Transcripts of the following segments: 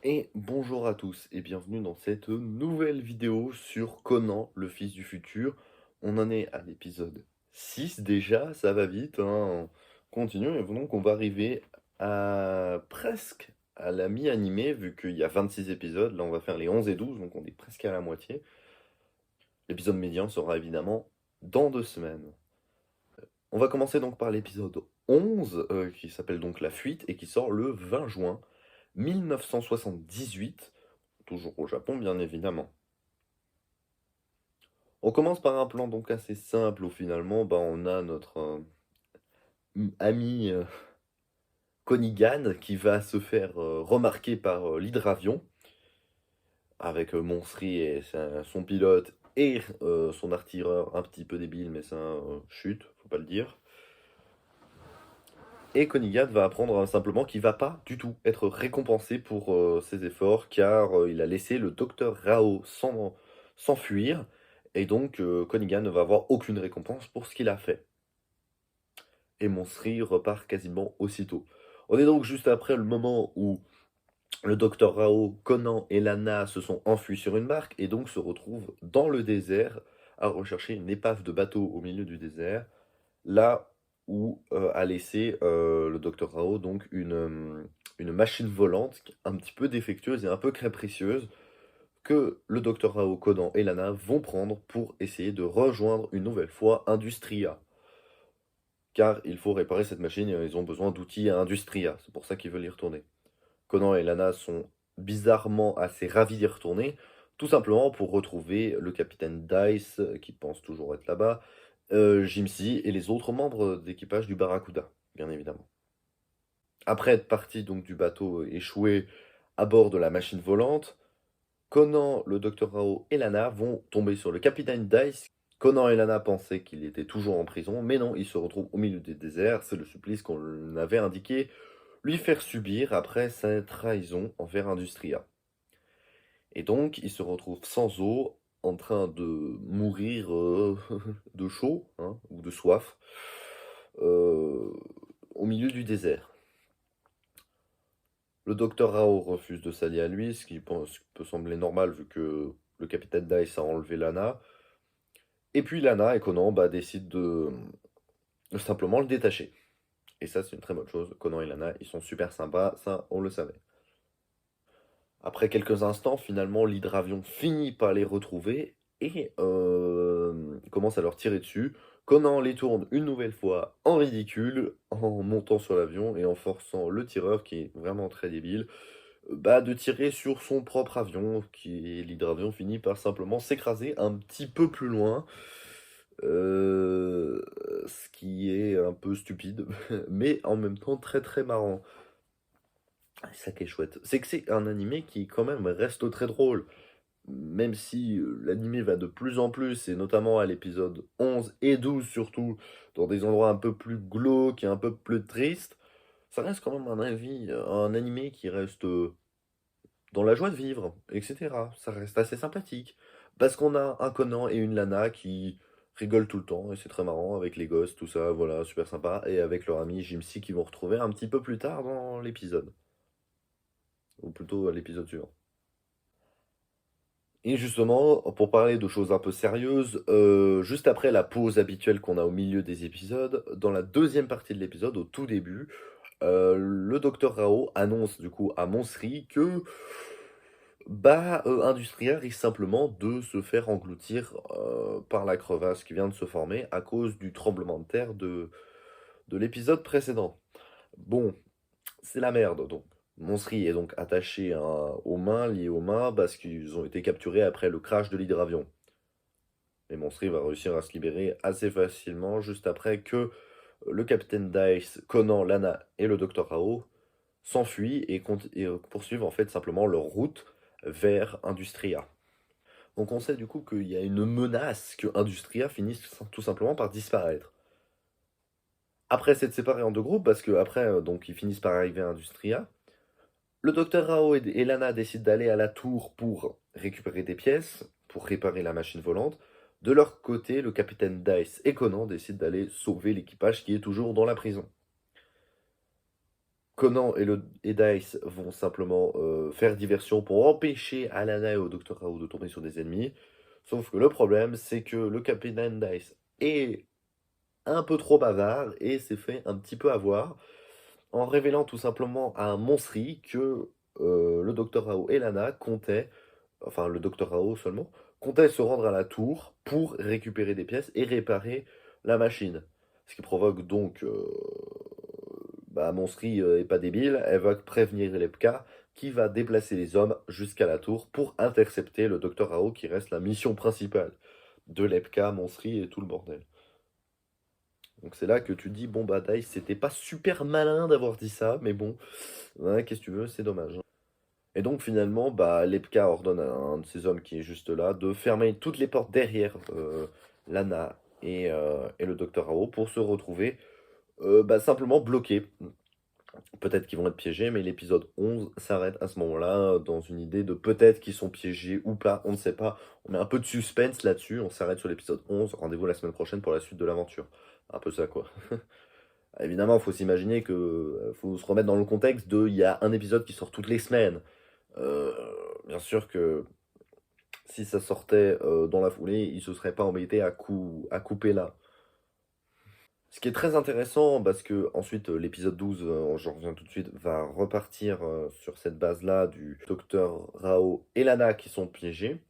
Et bonjour à tous et bienvenue dans cette nouvelle vidéo sur Conan, le fils du futur. On en est à l'épisode 6 déjà, ça va vite, hein. On continue et donc on va arriver à presque à la mi-animée vu qu'il y a 26 épisodes. Là on va faire les 11 et 12 donc on est presque à la moitié. L'épisode médian sera évidemment dans 2 semaines. On va commencer donc par l'épisode 11 qui s'appelle donc La Fuite et qui sort le 20 juin 1978. Toujours au Japon, bien évidemment. On commence par un plan donc assez simple où finalement on a notre ami Konigan qui va se faire remarquer par l'hydravion avec Monsri et son pilote et son artilleur un petit peu débile mais ça chute, faut pas le dire. Et Konigan va apprendre simplement qu'il va pas du tout être récompensé pour ses efforts car il a laissé le docteur Rao s'enfuir et donc Konigan ne va avoir aucune récompense pour ce qu'il a fait. Et Monsri repart quasiment aussitôt. On est donc juste après le moment où le docteur Rao, Conan et Lana se sont enfuis sur une barque et donc se retrouvent dans le désert à rechercher une épave de bateau au milieu du désert, là où a laissé le docteur Rao donc une machine volante un petit peu défectueuse et un peu capricieuse que le docteur Rao, Conan et Lana vont prendre pour essayer de rejoindre une nouvelle fois Industria. Car il faut réparer cette machine, ils ont besoin d'outils à Industria, c'est pour ça qu'ils veulent y retourner. Conan et Lana sont bizarrement assez ravis d'y retourner, tout simplement pour retrouver le capitaine Dice, qui pense toujours être là-bas, Jimsy et les autres membres d'équipage du Barracuda, bien évidemment. Après être partis donc du bateau échoué à bord de la machine volante, Conan, le docteur Rao et Lana vont tomber sur le capitaine Dice. Conan et Lana pensaient qu'il était toujours en prison, mais non, il se retrouve au milieu du désert, c'est le supplice qu'on avait indiqué lui faire subir après sa trahison envers Industria. Et donc, il se retrouve sans eau, en train de mourir de chaud, hein, ou de soif, euh, au milieu du désert. Le docteur Rao refuse de s'allier à lui, ce qui peut sembler normal vu que le capitaine Dice a enlevé Lana. Et puis Lana et Conan décident de simplement le détacher. Et ça, c'est une très bonne chose. Conan et Lana, ils sont super sympas, ça, on le savait. Après quelques instants, finalement, l'hydravion finit par les retrouver et commence à leur tirer dessus. Conan les tourne une nouvelle fois en ridicule en montant sur l'avion et en forçant le tireur, qui est vraiment très débile, de tirer sur son propre avion, l'hydravion finit par simplement s'écraser un petit peu plus loin. euh, Ce qui est un peu stupide, mais en même temps très très marrant. C'est ça qui est chouette. C'est que c'est un animé qui quand même reste très drôle. Même si l'animé va de plus en plus, et notamment à l'épisode 11 et 12 surtout, dans des endroits un peu plus glauques et un peu plus tristes, ça reste quand même un animé qui reste dans la joie de vivre, etc. Ça reste assez sympathique. Parce qu'on a un Conan et une Lana qui rigolent tout le temps, et c'est très marrant, avec les gosses, tout ça, voilà, super sympa, et avec leur ami Jimsy qui vont retrouver un petit peu plus tard dans l'épisode. Ou plutôt à l'épisode suivant. Et justement, pour parler de choses un peu sérieuses, juste après la pause habituelle qu'on a au milieu des épisodes, dans la deuxième partie de l'épisode, au tout début, le docteur Rao annonce du coup à Monsri que Industria risque simplement de se faire engloutir par la crevasse qui vient de se former à cause du tremblement de terre de l'épisode précédent. Bon, c'est la merde, donc. Monsri est donc attaché aux mains, lié aux mains, parce qu'ils ont été capturés après le crash de l'hydravion. Et Monsri va réussir à se libérer assez facilement, juste après que le capitaine Dice, Conan, Lana et le docteur Rao s'enfuient et poursuivent en fait simplement leur route vers Industria. Donc on sait du coup qu'il y a une menace que Industria finisse tout simplement par disparaître. Après s'être séparés en deux groupes, parce que après donc ils finissent par arriver à Industria, le docteur Rao et Lana décident d'aller à la tour pour récupérer des pièces, pour réparer la machine volante. De leur côté, le capitaine Dice et Conan décident d'aller sauver l'équipage qui est toujours dans la prison. Conan et Dice vont simplement faire diversion pour empêcher Alana et au Dr Raoult de tomber sur des ennemis. Sauf que le problème, c'est que le capitaine Dice est un peu trop bavard et s'est fait un petit peu avoir en révélant tout simplement à un monstre que le Dr Raoult et Lana comptaient, enfin le Dr Raoult seulement, comptaient se rendre à la tour pour récupérer des pièces et réparer la machine. Ce qui provoque donc bah, Monsri est pas débile, elle va prévenir Lepka qui va déplacer les hommes jusqu'à la tour pour intercepter le Dr Raoult qui reste la mission principale de Lepka, Monsri et tout le bordel. Donc c'est là que tu dis, bon bah Dice, c'était pas super malin d'avoir dit ça, mais bon, ouais, qu'est-ce que tu veux, c'est dommage. Et donc finalement, bah, Lepka ordonne à un de ses hommes qui est juste là de fermer toutes les portes derrière Lana et le Dr Raoult pour se retrouver bah, simplement bloqués. Peut-être qu'ils vont être piégés, mais l'épisode 11 s'arrête à ce moment-là dans une idée de peut-être qu'ils sont piégés ou pas, on ne sait pas. On met un peu de suspense là-dessus, on s'arrête sur l'épisode 11, rendez-vous la semaine prochaine pour la suite de l'aventure. Un peu ça quoi. Évidemment, il faut s'imaginer que faut se remettre dans le contexte de il y a un épisode qui sort toutes les semaines. Euh, Bien sûr que si ça sortait dans la foulée, ils se seraient pas embêtés à couper là. Ce qui est très intéressant, parce que ensuite l'épisode 12, j'en reviens tout de suite, va repartir sur cette base-là du docteur Rao et Lana qui sont piégés.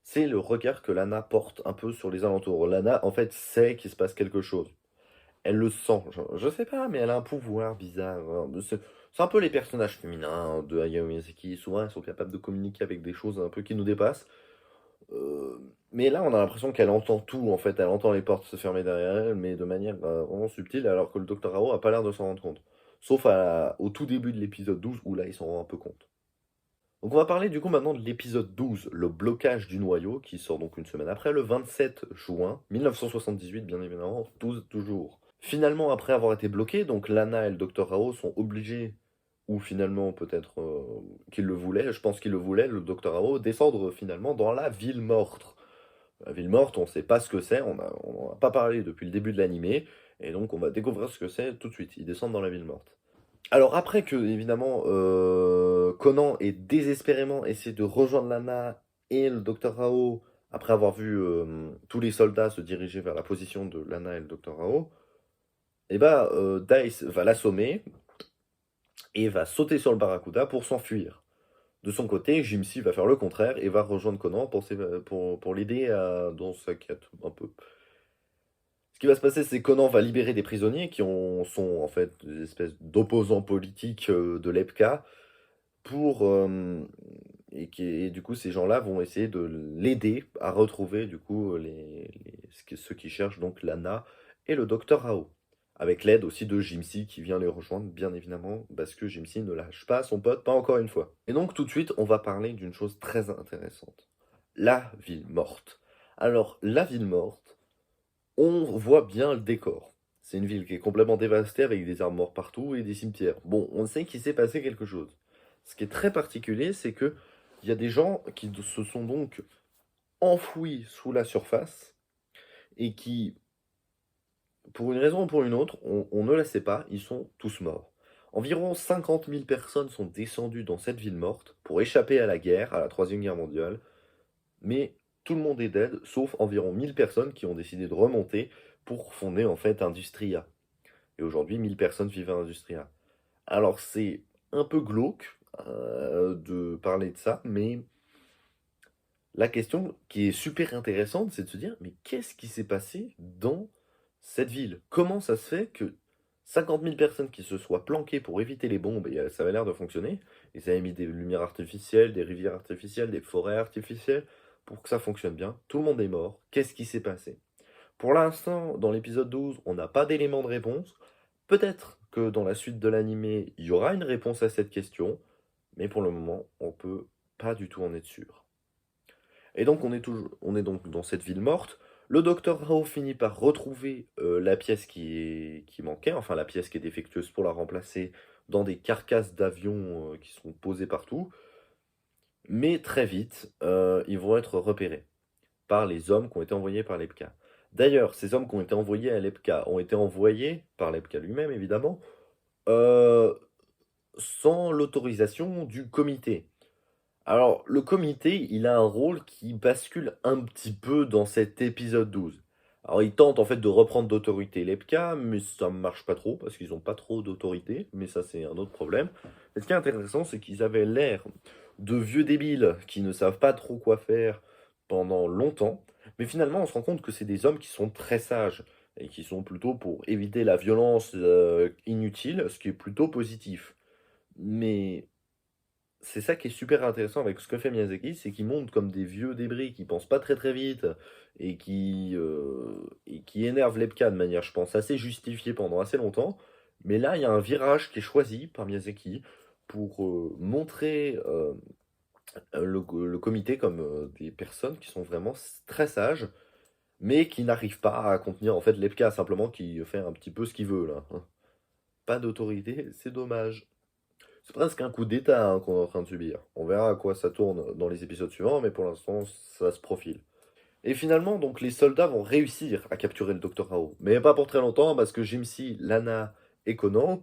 C'est le regard que Lana porte un peu sur les alentours. Lana, en fait, sait qu'il se passe quelque chose. Elle le sent. Je sais pas, mais elle a un pouvoir bizarre, hein. C'est un peu les personnages féminins de Hayao Miyazaki. Souvent, elles sont capables de communiquer avec des choses un peu qui nous dépassent. Mais là, on a l'impression qu'elle entend tout, en fait. Elle entend les portes se fermer derrière elle, mais de manière vraiment subtile, alors que le docteur Rao a pas l'air de s'en rendre compte. Sauf au tout début de l'épisode 12, où là, il s'en rend un peu compte. Donc on va parler du coup maintenant de l'épisode 12, le blocage du noyau, qui sort donc une semaine après, le 27 juin 1978, bien évidemment, 12 toujours. Finalement, après avoir été bloqués, donc Lana et le docteur Rao sont obligés, ou finalement peut-être qu'ils le voulaient, je pense qu'ils le voulaient, le docteur Rao, descendre finalement dans la ville morte. La ville morte, on ne sait pas ce que c'est, on n'en a pas parlé depuis le début de l'animé, et donc on va découvrir ce que c'est tout de suite. Ils descendent dans la ville morte. Alors après que, évidemment, Conan ait désespérément essayé de rejoindre Lana et le docteur Rao, après avoir vu tous les soldats se diriger vers la position de Lana et le docteur Rao, et bah Dice va l'assommer et va sauter sur le Barracuda pour s'enfuir. De son côté, Jimsy va faire le contraire et va rejoindre Conan pour l'aider dans sa quête, un peu. Ce qui va se passer, c'est que Conan va libérer des prisonniers sont en fait des espèces d'opposants politiques de l'EPCA et du coup ces gens-là vont essayer de l'aider à retrouver du coup ceux qui cherchent donc Lana et le docteur Rao. Avec l'aide aussi de Jimsy qui vient les rejoindre, bien évidemment, parce que Jimsy ne lâche pas son pote, pas encore une fois. Et donc tout de suite, on va parler d'une chose très intéressante. La ville morte. Alors, la ville morte, on voit bien le décor. C'est une ville qui est complètement dévastée avec des arbres morts partout et des cimetières. Bon, on sait qu'il s'est passé quelque chose. Ce qui est très particulier, c'est que il y a des gens qui se sont donc enfouis sous la surface et qui, pour une raison ou pour une autre, on ne le sait pas, ils sont tous morts. Environ 50 000 personnes sont descendues dans cette ville morte pour échapper à la guerre, à la Troisième Guerre mondiale, mais tout le monde est dead, sauf environ 1000 personnes qui ont décidé de remonter pour fonder en fait Industria. Et aujourd'hui, 1000 personnes vivent à Industria. Alors c'est un peu glauque de parler de ça, mais la question qui est super intéressante, c'est de se dire, mais qu'est-ce qui s'est passé dans cette ville? Comment ça se fait que 50 000 personnes qui se soient planquées pour éviter les bombes, et ça avait l'air de fonctionner, ils avaient mis des lumières artificielles, des rivières artificielles, des forêts artificielles, pour que ça fonctionne bien. Tout le monde est mort. Qu'est-ce qui s'est passé? Pour l'instant, dans l'épisode 12, on n'a pas d'élément de réponse. Peut-être que dans la suite de l'animé, il y aura une réponse à cette question, mais pour le moment, on peut pas du tout en être sûr. Et donc on est donc dans cette ville morte. Le docteur Rao finit par retrouver la pièce qui manquait, enfin la pièce qui est défectueuse pour la remplacer dans des carcasses d'avions qui sont posées partout. Mais très vite, ils vont être repérés par les hommes qui ont été envoyés par l'EPCA. D'ailleurs, ces hommes qui ont été envoyés à l'EPCA ont été envoyés par l'EPCA lui-même, évidemment, heu, sans l'autorisation du comité. Alors, le comité, il a un rôle qui bascule un petit peu dans cet épisode 12. Alors, il tente en fait de reprendre d'autorité Lepka, mais ça marche pas trop parce qu'ils ont pas trop d'autorité, mais ça c'est un autre problème. Et ce qui est intéressant, c'est qu'ils avaient l'air de vieux débiles qui ne savent pas trop quoi faire pendant longtemps, mais finalement on se rend compte que c'est des hommes qui sont très sages et qui sont plutôt pour éviter la violence inutile, ce qui est plutôt positif. Mais c'est ça qui est super intéressant avec ce que fait Miyazaki, c'est qu'il montre comme des vieux débris qui pensent pas très très vite et qui énervent Lepka de manière, je pense, assez justifiée pendant assez longtemps. Mais là, il y a un virage qui est choisi par Miyazaki pour montrer le comité comme des personnes qui sont vraiment très sages, mais qui n'arrivent pas à contenir en fait Lepka, simplement qui fait un petit peu ce qu'il veut là. Pas d'autorité, c'est dommage. C'est presque un coup d'État hein, qu'on est en train de subir. On verra à quoi ça tourne dans les épisodes suivants, mais pour l'instant, ça se profile. Et finalement, donc, les soldats vont réussir à capturer le Docteur Rao. Mais pas pour très longtemps, parce que Jimsi, Lana et Conan,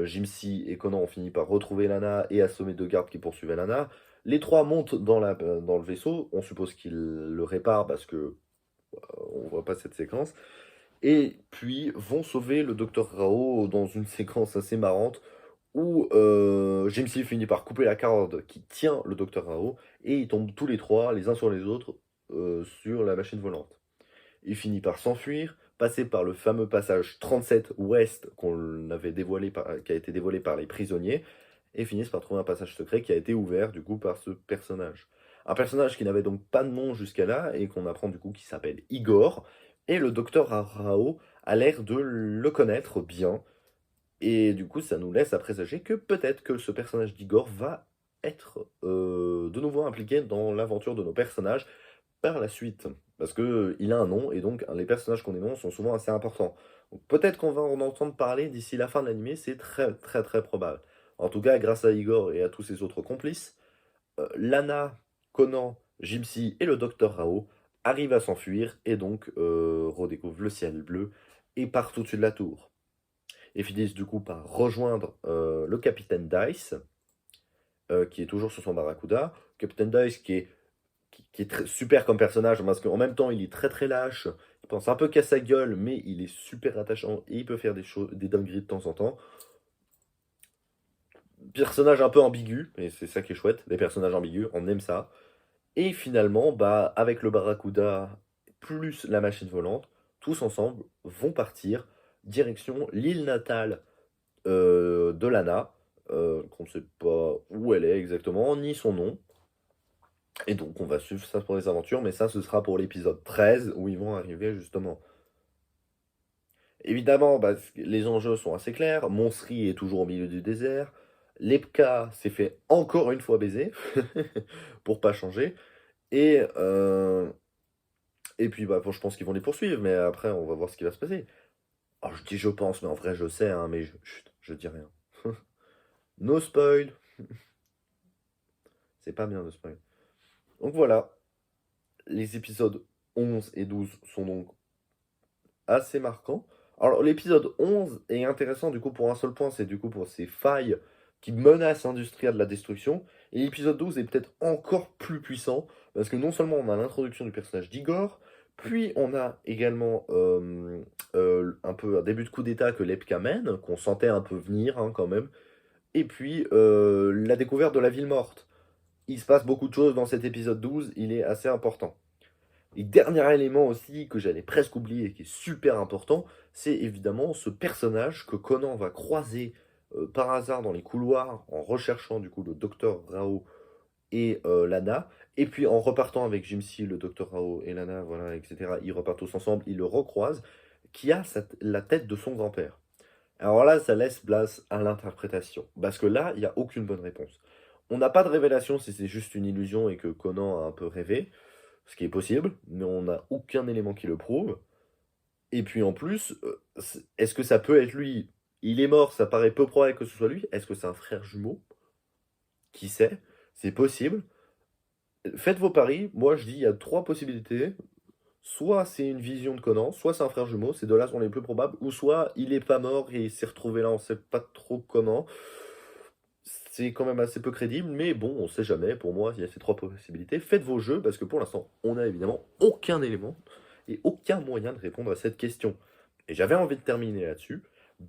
Jimsi et Conan ont fini par retrouver Lana et assommer deux gardes qui poursuivaient Lana. Les trois montent dans le vaisseau. On suppose qu'ils le réparent parce que on voit pas cette séquence. Et puis vont sauver le Docteur Rao dans une séquence assez marrante où Jimsy finit par couper la corde qui tient le Docteur Rao et ils tombent tous les trois, les uns sur les autres, sur la machine volante. Il finit par s'enfuir, passer par le fameux passage 37 ouest qui a été dévoilé par les prisonniers, et finissent par trouver un passage secret qui a été ouvert du coup par ce personnage. Un personnage qui n'avait donc pas de nom jusqu'à là et qu'on apprend du coup qui s'appelle Igor, et le docteur Rao a l'air de le connaître bien, et du coup, ça nous laisse à présager que peut-être que ce personnage d'Igor va être de nouveau impliqué dans l'aventure de nos personnages par la suite. Parce que il a un nom, et donc les personnages qu'on énonce sont souvent assez importants. Donc peut-être qu'on va en entendre parler d'ici la fin de l'animé, c'est très très très probable. En tout cas, grâce à Igor et à tous ses autres complices, Lana, Conan, Gypsy et le docteur Rao arrivent à s'enfuir et donc redécouvrent le ciel bleu et partent au-dessus de la tour et finissent du coup par rejoindre le capitaine Dice, qui est toujours sur son Barracuda. Capitaine Dice qui est super comme personnage, parce qu'en même temps il est très très lâche, il pense un peu qu'à sa gueule, mais il est super attachant et il peut faire des choses, des dingueries de temps en temps. Personnage un peu ambigu, et c'est ça qui est chouette, les personnages ambigus, on aime ça. Et finalement, bah, avec le Barracuda plus la machine volante, tous ensemble vont partir direction l'île natale de Lana, qu'on ne sait pas où elle est exactement, ni son nom. Et donc on va suivre ça pour les aventures, mais ça ce sera pour l'épisode 13 où ils vont arriver justement. Évidemment, bah, les enjeux sont assez clairs. Monsri est toujours au milieu du désert. Lepka s'est fait encore une fois baiser, pour pas changer. Et, euh, et puis bah, je pense qu'ils vont les poursuivre, mais après on va voir ce qui va se passer. Alors je dis je pense, mais en vrai je sais, hein, mais chut, je dis rien. No spoil, c'est pas bien de spoil. Donc voilà, les épisodes 11 et 12 sont donc assez marquants. Alors l'épisode 11 est intéressant du coup pour un seul point, c'est du coup pour ces failles qui menacent l'industrie de la destruction. Et l'épisode 12 est peut-être encore plus puissant, parce que non seulement on a l'introduction du personnage d'Igor, puis on a également un peu un début de coup d'état que Lepka mène, qu'on sentait un peu venir hein, quand même, et puis la découverte de la ville morte. Il se passe beaucoup de choses dans cet épisode 12, il est assez important. Et dernier élément aussi que j'allais presque oublier et qui est super important, c'est évidemment ce personnage que Conan va croiser par hasard dans les couloirs en recherchant du coup le docteur Rao et Lana. Et puis en repartant avec Jimsy, le docteur Rao et Lana, voilà, etc. Ils repartent tous ensemble, ils le recroisent, qui a la tête de son grand-père. Alors là, ça laisse place à l'interprétation. Parce que là, il n'y a aucune bonne réponse. On n'a pas de révélation si c'est juste une illusion et que Conan a un peu rêvé, ce qui est possible, mais on n'a aucun élément qui le prouve. Et puis en plus, est-ce que ça peut être lui? Il est mort, ça paraît peu probable que ce soit lui. Est-ce que c'est un frère jumeau? Qui sait? C'est possible. Faites vos paris. Moi, je dis il y a trois possibilités. soit c'est une vision de Conan, soit c'est un frère jumeau, ces 2-là sont les plus probables, ou soit il est pas mort et il s'est retrouvé là, on sait pas trop comment. C'est quand même assez peu crédible, mais bon, on sait jamais. Pour moi, il y a ces 3 possibilités. Faites vos jeux parce que pour l'instant, on n'a évidemment aucun élément et aucun moyen de répondre à cette question. Et j'avais envie de terminer là-dessus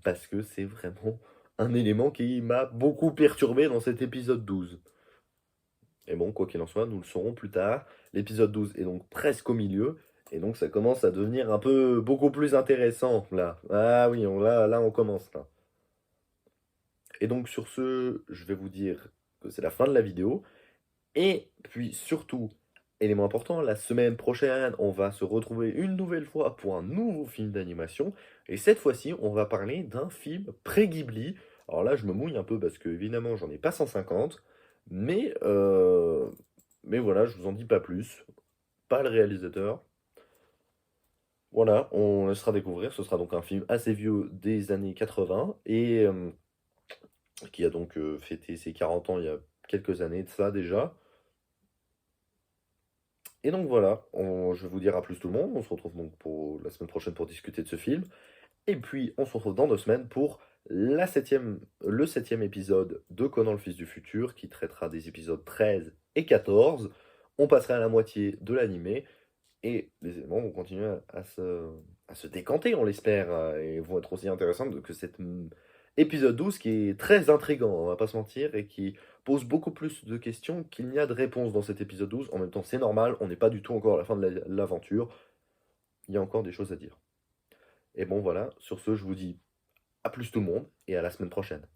parce que c'est vraiment un élément qui m'a beaucoup perturbé dans cet épisode 12. Et bon, quoi qu'il en soit, nous le saurons plus tard. L'épisode 12 est donc presque au milieu. Et donc ça commence à devenir un peu beaucoup plus intéressant là. Ah oui, là on commence là. Et donc sur ce, je vais vous dire que c'est la fin de la vidéo. Et puis surtout, élément important, la semaine prochaine, on va se retrouver une nouvelle fois pour un nouveau film d'animation. Et cette fois-ci, on va parler d'un film pré-Ghibli. Alors là, je me mouille un peu parce que évidemment, j'en ai pas 150. Mais, mais voilà, je vous en dis pas plus. Pas le réalisateur. Voilà, on laissera découvrir. Ce sera donc un film assez vieux des années 80 et qui a donc fêté ses 40 ans il y a quelques années de ça déjà. Et donc voilà, je vais vous dire à plus tout le monde. On se retrouve donc pour la semaine prochaine pour discuter de ce film. Et puis on se retrouve dans 2 semaines pour le septième épisode de Conan le Fils du Futur qui traitera des épisodes 13 et 14. On passera à la moitié de l'animé et les éléments vont continuer à se décanter, on l'espère, et vont être aussi intéressants que cet épisode 12 qui est très intriguant, on va pas se mentir, et qui pose beaucoup plus de questions qu'il n'y a de réponses dans cet épisode 12. En même temps, c'est normal, on n'est pas du tout encore à la fin de l'aventure, il y a encore des choses à dire. Et bon voilà, sur ce, je vous dis à plus tout le monde, et à la semaine prochaine.